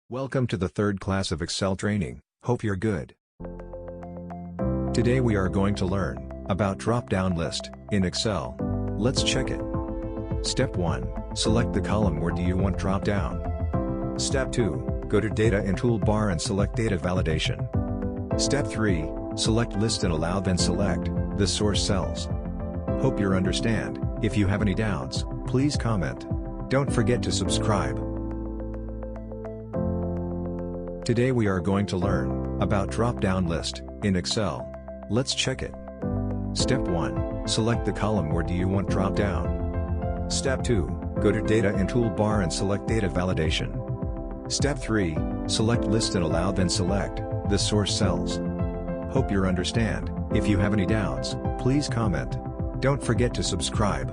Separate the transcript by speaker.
Speaker 1: Welcome to the third class of Excel training. Hope you're good. Today we are going to learn about drop-down list in Excel. Let's check it. Step 1. Select the column where do you want drop-down. Step 2. Go to Data and Toolbar and select Data Validation. Step 3. Select List and Allow, then select the source cells. Hope you understand. If you have any doubts, please comment. Don't forget to subscribe. Today we are going to learn about drop-down list in Excel. Let's check it. Step 1. Select the column where do you want drop-down. Step 2. Go to Data and Toolbar and select Data Validation. Step 3. Select List and Allow, then select the source cells. Hope you understand. If you have any doubts, please comment. Don't forget to subscribe.